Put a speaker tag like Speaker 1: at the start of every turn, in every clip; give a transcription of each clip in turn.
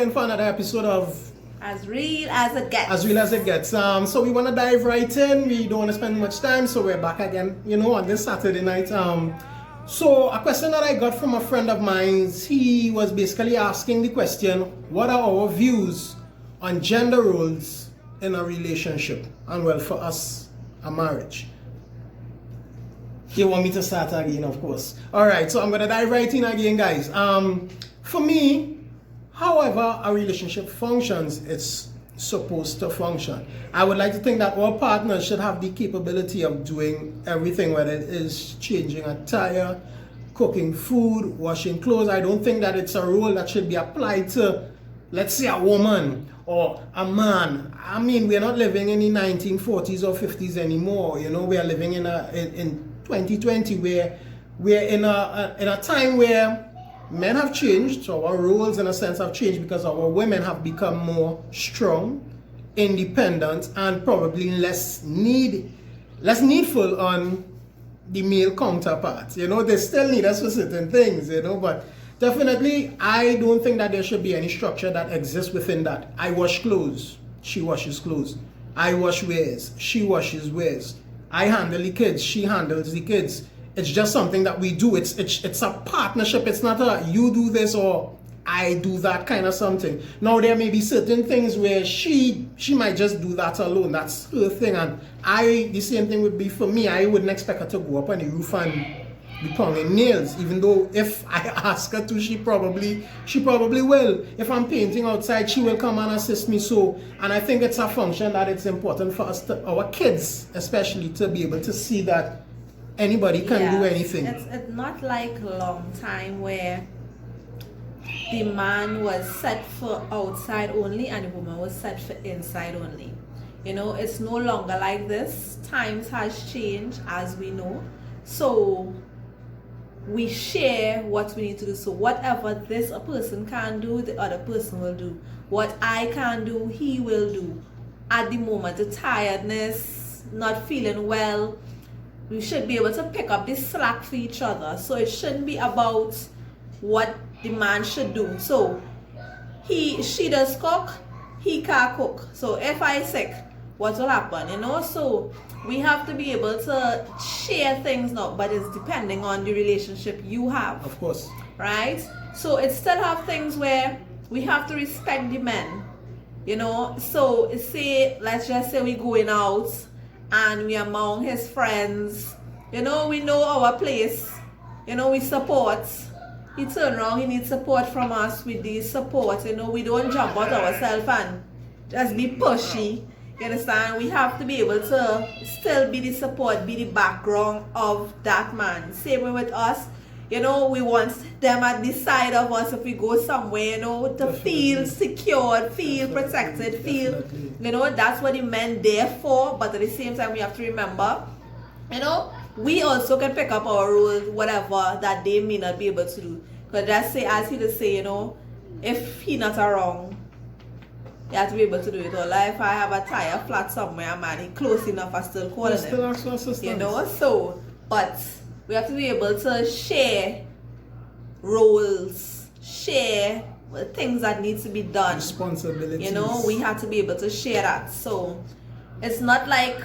Speaker 1: again for another episode of
Speaker 2: As Real As It Gets.
Speaker 1: As Real As It Gets. So we want to dive right in. We don't want to spend much time, so we're back again, on this Saturday night. So a question that I got from a friend of mine, he was basically asking the question, what are our views on gender roles in a relationship? And well, for us, a marriage. You want me to start again, of course. Alright, so I'm going to dive right in again, guys. For me, however a relationship functions, it's supposed to function. I would like to think that all partners should have the capability of doing everything, whether it is changing a tire, cooking food, washing clothes. I don't think that it's a role that should be applied to, let's say, a woman or a man. I mean, we're not living in the 1940s or 50s anymore. We are living in 2020 where we're in a time where men have changed, so our roles in a sense have changed because our women have become more strong, independent, and probably less needful on the male counterpart. They still need us for certain things, but definitely I don't think that there should be any structure that exists within that. I wash clothes, she washes clothes. I wash wares, she washes wares. I handle the kids, she handles the kids. It's just something that we do. It's a partnership. It's not a you do this or I do that kind of something. Now there may be certain things where she might just do that alone. That's her thing. And the same thing would be for me. I wouldn't expect her to go up on the roof and be pounding nails. Even though if I ask her to, she probably will. If I'm painting outside, she will come and assist me. And I think it's a function that it's important for us, our kids especially, to be able to see that anybody can do anything.
Speaker 2: It's not like a long time where the man was set for outside only and the woman was set for inside only. It's no longer like this. Times has changed, as we know. So we share what we need to do. So whatever this a person can do, the other person will do. What I can do, he will do. At the moment, the tiredness, not feeling well, we should be able to pick up the slack for each other. So it shouldn't be about what the man should do. So she does cook, he can't cook. So if I sick, what will happen? So we have to be able to share things now, but it's depending on the relationship you have.
Speaker 1: Of course.
Speaker 2: Right? So it still have things where we have to respect the men. So let's just say we going out and we among his friends, we know our place, we support. He turn around, he needs support from us with the support, we don't jump out ourselves and just be pushy, you understand? We have to be able to still be the support, be the background of that man. Same way with us, we want them at the side of us if we go somewhere, to
Speaker 1: Definitely.
Speaker 2: feel secured, feel protected, feel, that's what the men there for. But at the same time, we have to remember, we also can pick up our role, whatever that they may not be able to do. Because just say, as he just say, if he not around, you have to be able to do it. Or like if I have a tire flat somewhere, man, he close enough, I still calling him.
Speaker 1: Still ask for assistance.
Speaker 2: But we have to be able to share roles, share things that need to be done.
Speaker 1: Responsibilities.
Speaker 2: We have to be able to share that. So it's not like,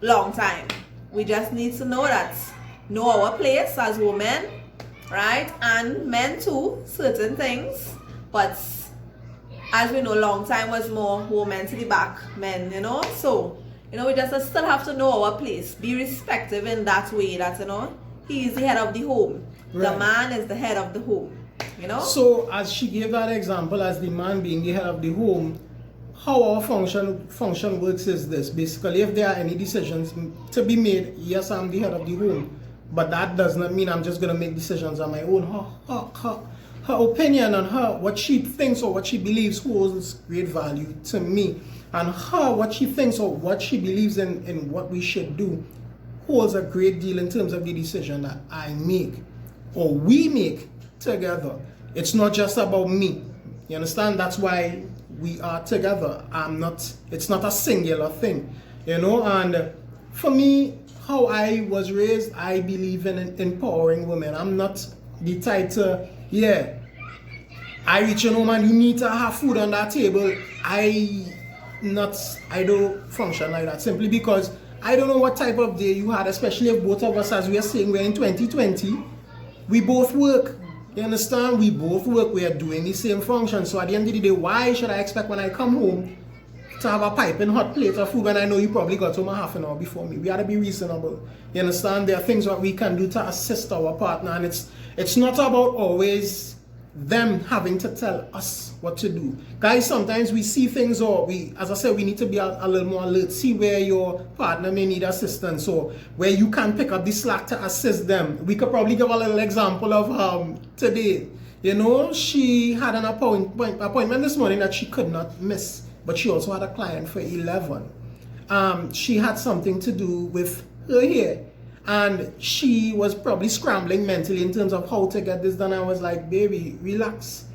Speaker 2: long time. We just need to know our place as women, right? And men too, certain things. But as we know, long time was more women to the back, men, So, we just still have to know our place. Be respectful in that way that, he is the head of the home. Right. The man is the head of the home,
Speaker 1: So, as she gave that example, as the man being the head of the home, how our function works is this. Basically, if there are any decisions to be made, yes, I'm the head of the home, but that does not mean I'm just going to make decisions on my own. Her opinion on what she thinks or what she believes holds great value to me. And what she thinks or what she believes in what we should do holds a great deal in terms of the decision that I make or we make together. It's not just about me. You understand? That's why we are together. It's not a singular thing, and for me, how I was raised, I believe in empowering women. I'm not the type to, I reach home and you need to have food on that table. I don't function like that simply because I don't know what type of day you had, especially if both of us, as we are saying, we're in 2020, we both work. You understand? We both work, we are doing the same function. So at the end of the day, why should I expect when I come home to have a piping hot plate of food when I know you probably got home a half an hour before me? We gotta be reasonable. You understand? There are things that we can do to assist our partner, and it's not about always them having to tell us what to do. Guys, sometimes we see things, or as I said, we need to be a little more alert. See where your partner may need assistance, or where you can pick up the slack to assist them. We could probably give a little example of today. You know, she had an appointment this morning that she could not miss, but she also had a client for 11. She had something to do with her hair, and she was probably scrambling mentally in terms of how to get this done. I was like, baby, relax.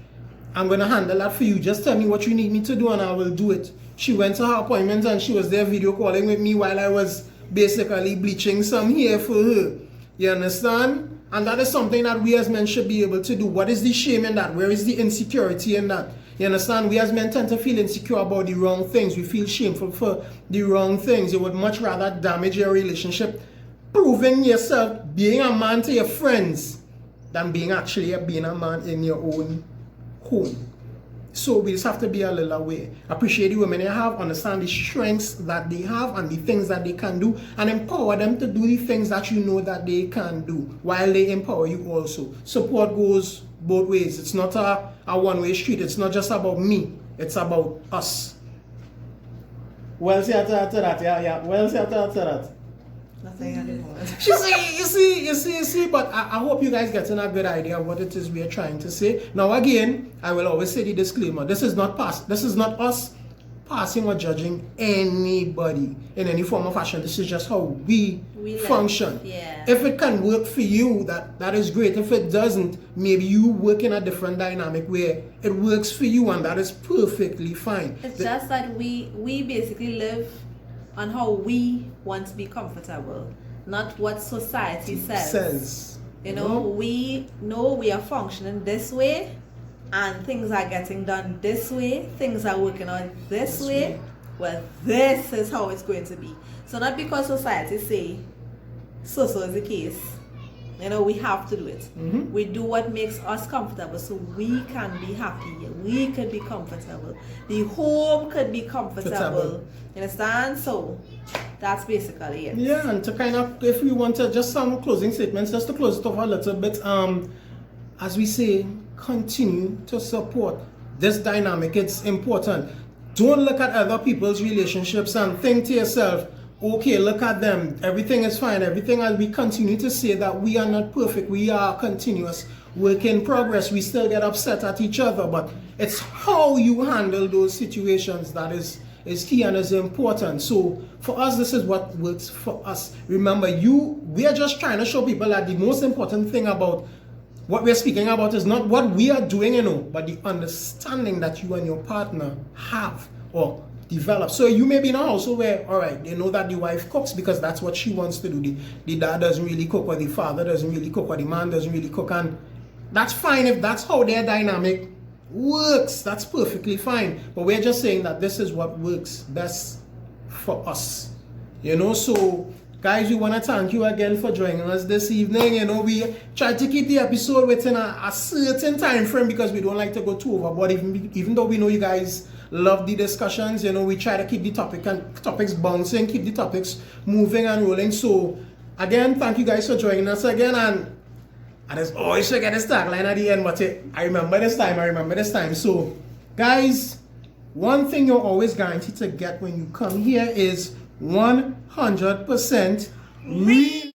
Speaker 1: I'm going to handle that for you. Just tell me what you need me to do and I will do it. She went to her appointment and she was there video calling with me while I was basically bleaching some hair for her. You understand? And that is something that we as men should be able to do. What is the shame in that? Where is the insecurity in that? You understand? We as men tend to feel insecure about the wrong things. We feel shameful for the wrong things. You would much rather damage your relationship proving yourself, being a man to your friends, than being a man in your own home. So we just have to be a little aware. Appreciate the women you have, understand the strengths that they have and the things that they can do, and empower them to do the things that you know that they can do while they empower you also. Support goes both ways. It's not a one-way street. It's not just about me. It's about us. Well said to that. Yeah. Well said to that.
Speaker 2: Nothing anymore.
Speaker 1: You see, but I hope you guys getting a good idea of what it is we are trying to say. Now again, I will always say the disclaimer. This is not us passing or judging anybody in any form or fashion. This is just how we function.
Speaker 2: Yeah.
Speaker 1: If it can work for you, that is great. If it doesn't, maybe you work in a different dynamic where it works for you, and that is perfectly fine.
Speaker 2: It's just that we basically live on how we want to be comfortable, not what society says. You know, we know we are functioning this way, and things are getting done this way, things are working out this way. Well, this is how it's going to be. So not because society say so is the case. You know, we have to do it. We do what makes us comfortable so we can be happy. We could be comfortable. The home could be comfortable. You understand? So that's basically it.
Speaker 1: Yeah, and to kind of, if we want to, just some closing statements, just to close it off a little bit, as we say, continue to support this dynamic. It's important. Don't look at other people's relationships and think to yourself, okay, look at them, everything is fine, everything, as we continue to say that we are not perfect, we are continuous work in progress, we still get upset at each other, but it's how you handle those situations that is key and is important. So for us, this is what works for us. Remember, we are just trying to show people that the most important thing about what we're speaking about is not what we are doing, but the understanding that you and your partner have or develop. So you may be in a household where, all right, they know that the wife cooks because that's what she wants to do. The dad doesn't really cook, or the father doesn't really cook, or the man doesn't really cook, and that's fine if that's how their dynamic works. That's perfectly fine. But we're just saying that this is what works best for us. So guys, we want to thank you again for joining us this evening. We try to keep the episode within a certain time frame because we don't like to go too overboard, even though we know you guys love the discussions. We try to keep the topics bouncing, keep the topics moving and rolling. So again, thank you guys for joining us again, and as always, forget this tagline at the end, but I remember this time. So guys, one thing you're always guaranteed to get when you come here is 100% real.